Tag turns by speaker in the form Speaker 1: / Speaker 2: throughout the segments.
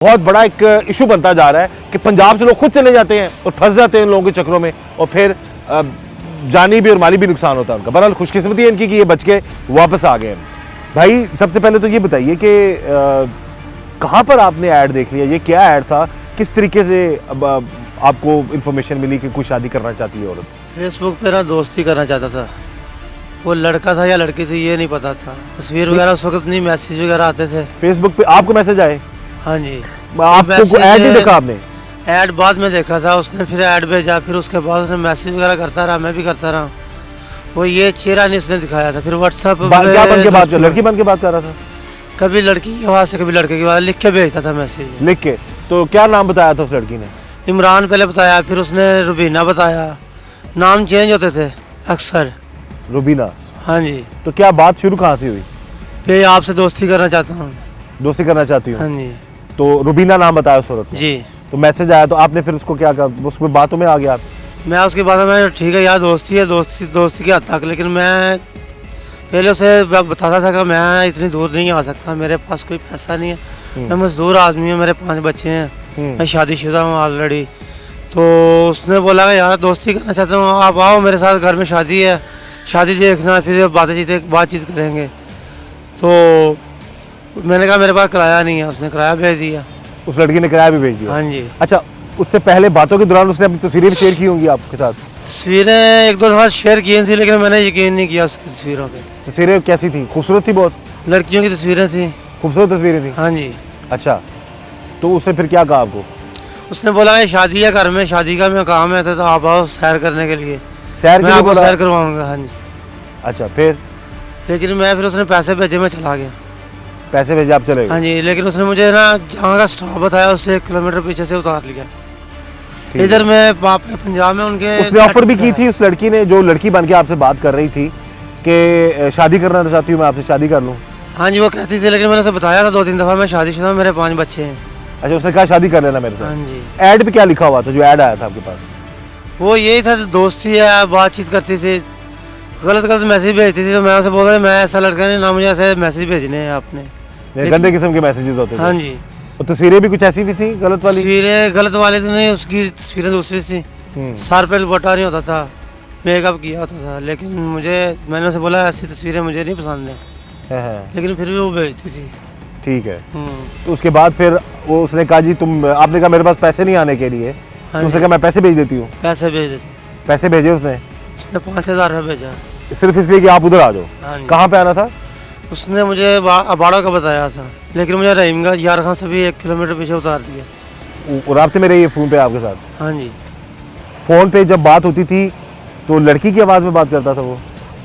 Speaker 1: बहुत बड़ा एक इशू बनता जा रहा है कि पंजाब से लोग खुद चले जाते हैं और फंस जाते हैं लोगों के चक्रों में और फिर जानी भी और माली भी नुकसान होता है उनका। बहरहाल खुशकिस्मती है इनकी कि ये बच के वापस आ गए हैं। भाई सबसे पहले तो ये बताइए कि कहाँ पर आपने ऐड देख लिया, ये क्या ऐड था, किस तरीके से आपको इन्फॉर्मेशन मिली कि कोई शादी करना चाहती है औरत?
Speaker 2: फेसबुक पे ना दोस्ती करना चाहता था, वो लड़का था या लड़की थी ये नहीं पता था। तस्वीर वगैरह उस वक्त नहीं, मैसेज वगैरह आते थे।
Speaker 1: फेसबुक पे आपको मैसेज आए?
Speaker 2: हाँ जी।
Speaker 1: आपको ऐड नहीं देखा आपने?
Speaker 2: ऐड बाद में देखा था उसने, फिर ऐड भेजा, फिर उसके बाद उसने मैसेज वगैरह करता रहा, मैं भी करता रहा। वो ये चेहरा नहीं उसने दिखाया था। फिर व्हाट्सएप
Speaker 1: क्या बन के बात कर, लड़की बन के बात कर रहा था?
Speaker 2: कभी लड़की की आवाज़ से कभी लड़के की आवाज़, लिख के भेजता था मैसेज।
Speaker 1: लिख के? तो क्या नाम बताया था उस लड़की ने?
Speaker 2: इमरान पहले बताया, फिर उसने रुबीना बताया। नाम चेंज होते थे अक्सर।
Speaker 1: रुबीना?
Speaker 2: हाँ जी।
Speaker 1: तो क्या बात शुरू कहाँ से हुई?
Speaker 2: फिर आपसे दोस्ती करना चाहता हूँ।
Speaker 1: दोस्ती करना चाहती हूँ?
Speaker 2: हाँ जी।
Speaker 1: तो रुबीना नाम बताया उस औरत ने?
Speaker 2: जी।
Speaker 1: तो मैसेज आया, तो आपने फिर उसको क्या कहा, उसमें बातों में आ गया आप?
Speaker 2: मैं उसकी बात में ठीक है यार, दोस्ती है, दोस्ती की हद तक। लेकिन मैं पहले उसे बताता था कि मैं इतनी दूर नहीं आ सकता, मेरे पास कोई पैसा नहीं है, मैं मजदूर आदमी हूँ, मेरे 5 बच्चे हैं, मैं शादीशुदा हूँ ऑलरेडी। तो उसने बोला कि यार दोस्ती करना चाहता हूँ, आप आओ मेरे साथ, घर में शादी है, शादी देखना, फिर बातचीत करेंगे। तो मैंने कहा मेरे पास किराया नहीं है, उसने किराया भेज दिया।
Speaker 1: उस लड़की ने किराया भी भेज दिया?
Speaker 2: हाँ जी।
Speaker 1: अच्छा, उससे पहले बातों के दौरान उसने अपनी तस्वीरें भी शेयर की होंगी आपके साथ?
Speaker 2: तस्वीरें 1-2 दफ़ा शेयर की थी, लेकिन मैंने यकीन नहीं किया उसकी तस्वीरों पे।
Speaker 1: तस्वीरें कैसी थी? खूबसूरत थी बहुत?
Speaker 2: लड़कियों की तस्वीरें थी।
Speaker 1: खूबसूरत तस्वीरें थी?
Speaker 2: हाँ जी।
Speaker 1: अच्छा, तो उसने फिर क्या कहा आपको?
Speaker 2: उसने बोला ये शादी है, घर में शादी का मैं काम है, तो आप आओ सैर करने के लिए।
Speaker 1: सैर
Speaker 2: मैं आपको सैर करवाऊंगा। हाँ जी।
Speaker 1: अच्छा, फिर?
Speaker 2: लेकिन मैं फिर उसने पैसे भेजे, मैं चला गया।
Speaker 1: पैसे भेजे, आप चले गए?
Speaker 2: हाँ जी। लेकिन उसने मुझे ना जहाँ का स्टॉप बताया उससे 1 किलोमीटर पीछे से उतार लिया। इधर मैं अपने पंजाब में उनके
Speaker 1: उसने ऑफर भी की थी उस लड़की ने, जो लड़की बन के आपसे बात कर रही थी कि शादी करना चाहती हूँ, मैं आपसे शादी कर लूँ?
Speaker 2: हाँ जी, वो कहती थी, लेकिन मैंने उसे बताया था 2-3 दफ़ा मैं शादीशुदा हूँ, मेरे 5 बच्चे हैं।
Speaker 1: अच्छा, उसने कहा शादी कर लेना मेरे साथ?
Speaker 2: हाँ जी।
Speaker 1: ऐड पे क्या लिखा हुआ था जो ऐड आया था आपके पास?
Speaker 2: वो यही था, दोस्ती है, बातचीत करती थी, गलत मैसेज भेजती थी। तो मैं उसे बोला मैं ऐसा लड़का नहीं, ना मुझे ऐसे मैसेज भेजने हैं आपने।
Speaker 1: गंदे किस्म के मैसेजेस होते थे?
Speaker 2: हाँ जी।
Speaker 1: और तस्वीरें भी कुछ ऐसी भी थी गलत वाली?
Speaker 2: तस्वीरें गलत वाली तो नहीं, उसकी तस्वीरें दूसरी थी। सर पे दुपट्टा नहीं होता था, मेकअप किया होता था। लेकिन मैंने उसे बोला ऐसी तस्वीरें मुझे नहीं पसंद है, लेकिन फिर भी वो भेजती थी।
Speaker 1: ठीक है। तो उसके बाद फिर वो उसने कहा जी आपने कहा मेरे पास पैसे नहीं आने के लिए, तो उसने कहा मैं पैसे भेज देती हूँ?
Speaker 2: पैसे भेज देती।
Speaker 1: पैसे भेजे उसने?
Speaker 2: 5,000 रुपये भेजा।
Speaker 1: सिर्फ इसलिए कि आप उधर आ जाओ?
Speaker 2: हाँ जी।
Speaker 1: कहाँ पे आना था?
Speaker 2: उसने मुझे अबाड़ा का बताया था, लेकिन मुझे रहीमगंज यार खान से भी 1 किलोमीटर पीछे उतार दिया।
Speaker 1: राब्ते में रही है फ़ोन पे आपके साथ?
Speaker 2: हाँ जी।
Speaker 1: फ़ोन पे जब बात होती थी तो लड़की की आवाज़ में बात करता था वो?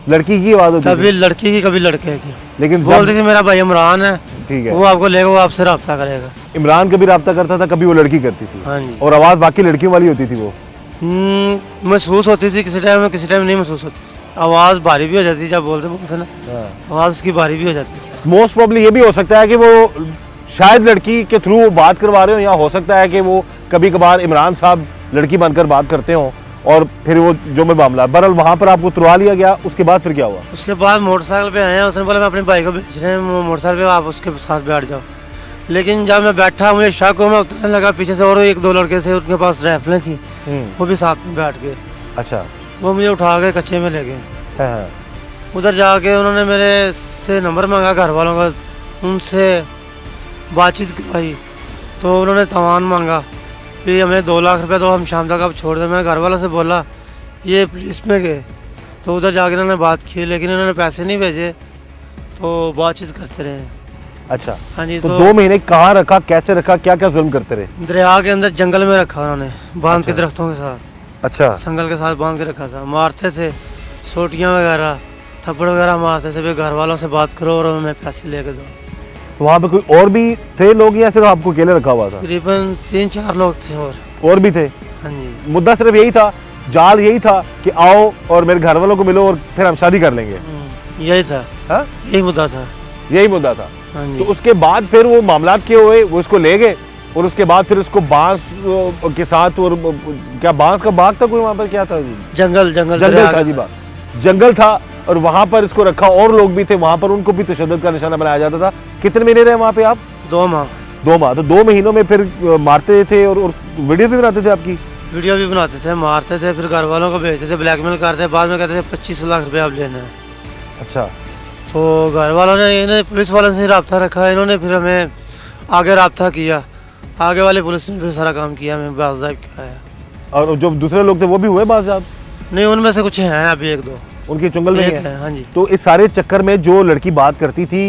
Speaker 1: लड़की की आवाज़ होती
Speaker 2: कभी लड़की की कभी लड़के की,
Speaker 1: लेकिन
Speaker 2: बोलती थी मेरा भाई इमरान है,
Speaker 1: ठीक है,
Speaker 2: वो आपको लेगा, वो आपसे रब्ता करेगा।
Speaker 1: इमरान कभी रब्ता करता था, कभी वो लड़की करती थी?
Speaker 2: हाँ जी।
Speaker 1: और आवाज़ बाकी लड़कियों वाली होती थी वो?
Speaker 2: महसूस होती थी किसी टाइम में, किसी टाइम नहीं महसूस होती थी। आवाज़ भारी भी हो जाती थी जब बोलते ना, आवाज़ उसकी भारी भी हो जाती थी।
Speaker 1: मोस्ट प्रॉब्ली ये भी हो सकता है कि वो शायद लड़की के थ्रू वो बात करवा रहे हो, या हो सकता है कि वो कभी कभार इमरान साहब लड़की बनकर बात करते हो और फिर वो जो मैं मामला। बहरहाल वहाँ पर आपको तुरवा लिया गया, उसके बाद फिर क्या हुआ?
Speaker 2: उसके बाद मोटरसाइकिल पे आए हैं, उसने बोला मैं अपने भाई को भेज रहे हैं मोटरसाइकिल पे, आप उसके साथ बैठ जाओ। लेकिन जब मैं बैठा, मुझे शक हो, मैं उतरने लगा, पीछे से और 1-2 लड़के थे, उनके पास राइफलें थी, वो भी साथ में बैठ गए।
Speaker 1: अच्छा।
Speaker 2: वो मुझे उठा के कच्चे में ले गए।
Speaker 1: हाँ।
Speaker 2: उधर जाके उन्होंने मेरे से नंबर मांगा घर वालों का, उनसे बातचीत करवाई, तो उन्होंने तवान मांगा कि हमें 2 लाख रुपए तो हम शाम तक अब छोड़ दें। मैंने घर वालों से बोला, ये पुलिस में गए, तो उधर जाके इन्होंने बात की, लेकिन इन्होंने पैसे नहीं भेजे, तो बातचीत करते रहे।
Speaker 1: अच्छा।
Speaker 2: हाँ जी।
Speaker 1: तो 2 महीने कहाँ रखा, कैसे रखा, क्या क्या जुल्म करते रहे?
Speaker 2: दरिया के अंदर जंगल में रखा उन्होंने, बांध के दरख्तों के साथ।
Speaker 1: अच्छा।
Speaker 2: संगल के साथ बांध के रखा था, मारते थे, सोटियाँ वगैरह, थप्पड़ वगैरह मारते थे। फिर घर वालों से बात करो और हमें पैसे लेके दो।
Speaker 1: तो वहाँ पे कोई और भी थे लोग, या सिर्फ आपको अकेले रखा हुआ था?
Speaker 2: तकरीबन 3-4 लोग थे
Speaker 1: और भी थे?
Speaker 2: हाँ जी।
Speaker 1: मुद्दा सिर्फ यही था, जाल यही था कि आओ और मेरे घर वालों को मिलो और फिर हम शादी कर लेंगे?
Speaker 2: यही था।
Speaker 1: हाँ,
Speaker 2: यही मुद्दा था।
Speaker 1: यही मुद्दा था।
Speaker 2: हाँ जी।
Speaker 1: तो उसके बाद फिर वो मामला क्या हुए, वो इसको ले गए और उसके बाद फिर उसको बांस के साथ, और क्या बांस का बाग था कोई वहाँ पर, क्या था?
Speaker 2: जंगल
Speaker 1: था जी, बाग जंगल था, और वहाँ पर इसको रखा। और लोग भी थे वहाँ पर, उनको भी तशद्दुद का निशाना बनाया जाता था। कितने महीने रहे वहाँ पे आप?
Speaker 2: 2 माह।
Speaker 1: 2 माह, तो 2 महीनों में फिर मारते थे और वीडियो भी बनाते थे आपकी?
Speaker 2: वीडियो भी बनाते थे, मारते थे, फिर घर वालों को भेजते थे, ब्लैकमेल करते, बाद में कहते थे 25 लाख रुपये आप लेना है।
Speaker 1: अच्छा।
Speaker 2: तो घर वालों ने इन्हें पुलिस वालों से रब्ता रखा, इन्होंने फिर हमें आगे रब्ता किया, आगे वाली पुलिस ने फिर सारा काम किया, हमें बाज़ाब कराया।
Speaker 1: और जो दूसरे लोग थे वो भी हुए बाज़ाब?
Speaker 2: नहीं, उनमें से कुछ हैं अभी 1-2
Speaker 1: उनकी चुंगल में
Speaker 2: एक
Speaker 1: है?
Speaker 2: है। हाँ जी।
Speaker 1: तो इस सारे चक्कर में जो लड़की बात करती थी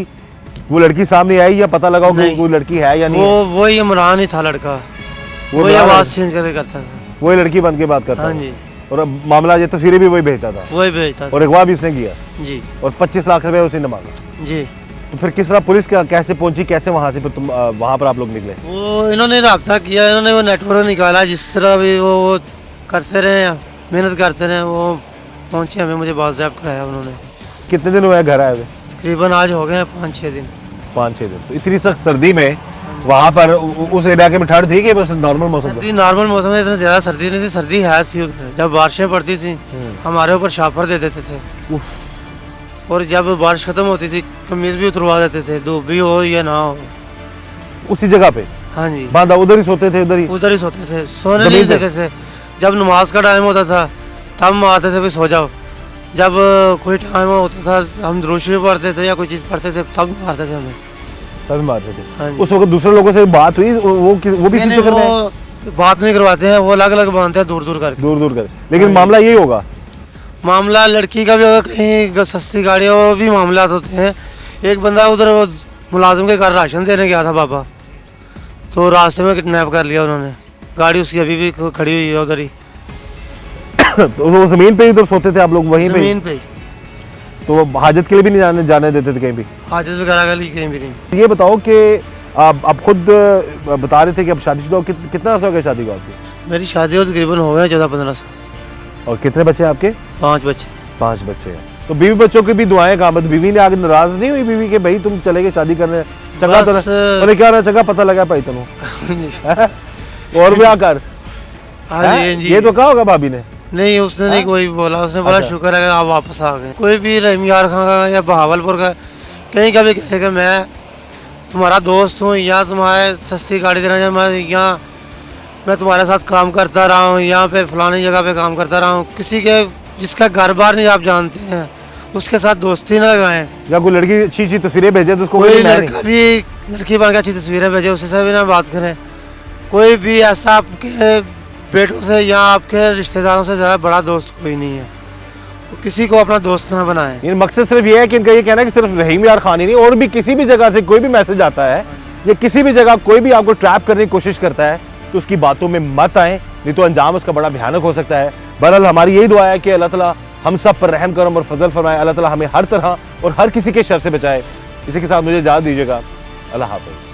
Speaker 1: वो लड़की सामने आई या पता लगा कि
Speaker 2: नहीं।
Speaker 1: कोई लड़की है या नहीं है?
Speaker 2: वो ये इमरान ही था लड़का,
Speaker 1: वो
Speaker 2: वो
Speaker 1: इमरान
Speaker 2: आवाज़
Speaker 1: है?
Speaker 2: चेंज करके करता था।
Speaker 1: वही लड़की बन के बात करता
Speaker 2: हाँ
Speaker 1: था?
Speaker 2: जी,
Speaker 1: और अब मामला ये तस्वीरें भी वही भेजता था
Speaker 2: वही भेजता था।
Speaker 1: और अगवा भी उसने किया
Speaker 2: जी
Speaker 1: और 25 लाख रुपए उसने मांगा।
Speaker 2: जी।
Speaker 1: तो फिर किस तरह पुलिस का कैसे पहुंची, कैसे वहां से फिर तुम वहां पर आप लोग निकले?
Speaker 2: वो इन्होंने रब्ता किया, इन्होंने वो नेटवर्क निकाला, जिस तरह भी वो करते रहे, मेहनत करते रहे, वो पहुँचे, हमें मुझे बाज़ाब कराया उन्होंने।
Speaker 1: कितने दिन हुए घर आए हुए?
Speaker 2: तकरीबन आज हो गए हैं 5-6 दिन।
Speaker 1: 5-6 दिन। तो इतनी सख्त सर्दी में वहां पर उस इलाके में ठंड थी कि बस नॉर्मल मौसम था?
Speaker 2: सर्दी नॉर्मल मौसम में, इतनी ज़्यादा सर्दी नहीं थी, सर्दी है थी उधर। जब बारिशें पड़ती थी हमारे ऊपर शापर दे देते थे, और जब बारिश खत्म होती थी कमीज भी उतरवा देते थे, धूप भी हो या ना हो।
Speaker 1: उसी जगह पे
Speaker 2: हाँ जी,
Speaker 1: बांधा, उधर ही सोते थे? उधर ही
Speaker 2: सोते थे, सोने
Speaker 1: जमीन
Speaker 2: नहीं
Speaker 1: पे?
Speaker 2: देते थे। जब नमाज का टाइम होता था तब मारते थे, भी सो जाओ। जब कोई टाइम होता था, हम दुरूद पढ़ते थे या कोई चीज़ पढ़ते थे, तब मारते थे हमें।
Speaker 1: तभी मारते थे?
Speaker 2: हाँ जी।
Speaker 1: उस वक्त दूसरे लोगों से बात हुई? वो भी इसी
Speaker 2: नहीं,
Speaker 1: चक्कर में?
Speaker 2: वो बात नहीं करवाते हैं, वो अलग अलग बांधते हैं, दूर दूर करके।
Speaker 1: दूर दूर कर। लेकिन
Speaker 2: हाँ।
Speaker 1: मामला यही होगा?
Speaker 2: मामला लड़की का भी होगा, कहीं सस्ती गाड़ी और भी मामला होते हैं। एक बंदा उधर वो मुलाजिम के घर राशन देने गया था बाबा, तो रास्ते में किडनैप कर लिया उन्होंने। गाड़ी उसकी अभी भी खड़ी हुई है उधर ही,
Speaker 1: तो वो जमीन पे ही उधर सोते थे आप लोग वहीं पे?
Speaker 2: जमीन पे ही।
Speaker 1: तो वो हाजत के लिए भी नहीं जाने देते थे कहीं भी?
Speaker 2: हाजत वगैरह के लिए कहीं भी नहीं।
Speaker 1: ये बताओ कि आप खुद बता रहे थे कि अब शादीशुदा हो, कितना अर्सा हो गया शादी को आपकी?
Speaker 2: मेरी शादी हो तकरीबन हो गए 14-15 साल।
Speaker 1: और कितने बच्चे हैं आपके?
Speaker 2: 5 बच्चे।
Speaker 1: 5 बच्चे हैं। तो बीवी बच्चों की भी दुआएं कामत। बीवी ने आगे नाराज नहीं हुई बीवी के भाई तुम चले गए शादी करने? चंगा तो
Speaker 2: बस,
Speaker 1: अरे क्या चंगा पता लगा भाई तुम और क्या कर?
Speaker 2: हाँ जी,
Speaker 1: हैं?
Speaker 2: हाँ जी।
Speaker 1: ये तो कहा होगा भाभी ने?
Speaker 2: नहीं, उसने नहीं कोई बोला, उसने बोला
Speaker 1: अच्छा।
Speaker 2: शुक्र है कि आप वापस आ गए। कोई भी रहीम यार खां का या बहावलपुर का कहीं का भी कहेगा मैं तुम्हारा दोस्त हूँ, या तुम्हारे सस्ती गाड़ी देना, या मैं तुम्हारे साथ काम करता रहा हूँ, यहाँ पे फलानी जगह पे काम करता रहा हूँ, किसी के जिसका घर बार नहीं आप जानते हैं उसके साथ दोस्ती ना लगाएं।
Speaker 1: या कोई लड़की अच्छी तस्वीरें भेजे तो उसको
Speaker 2: कोई
Speaker 1: मैं नहीं।
Speaker 2: लड़का भी लड़की बन के अच्छी तस्वीरें भेजे, उससे से भी ना बात करें। कोई भी ऐसा आपके बेटों से या आपके रिश्तेदारों से ज़्यादा बड़ा दोस्त कोई नहीं है, तो किसी को अपना दोस्त ना बनाएं।
Speaker 1: ये मकसद सिर्फ ये है कि इनका ये कहना है कि सिर्फ रहीम यार खान ही नहीं, और भी किसी भी जगह से कोई भी मैसेज आता है या किसी भी जगह कोई भी आपको ट्रैप करने की कोशिश करता है तो उसकी बातों में मत आए, नहीं तो अंजाम उसका बड़ा भयानक हो सकता है। बहरहाल हमारी यही दुआ है कि अल्लाह ताला हम सब पर रहम करम और फजल फरमाए। अल्लाह ताला हमें हर तरह और हर किसी के शर से बचाए। इसी के साथ मुझे इजाज़त दीजिएगा। अल्लाह हाफ़िज़।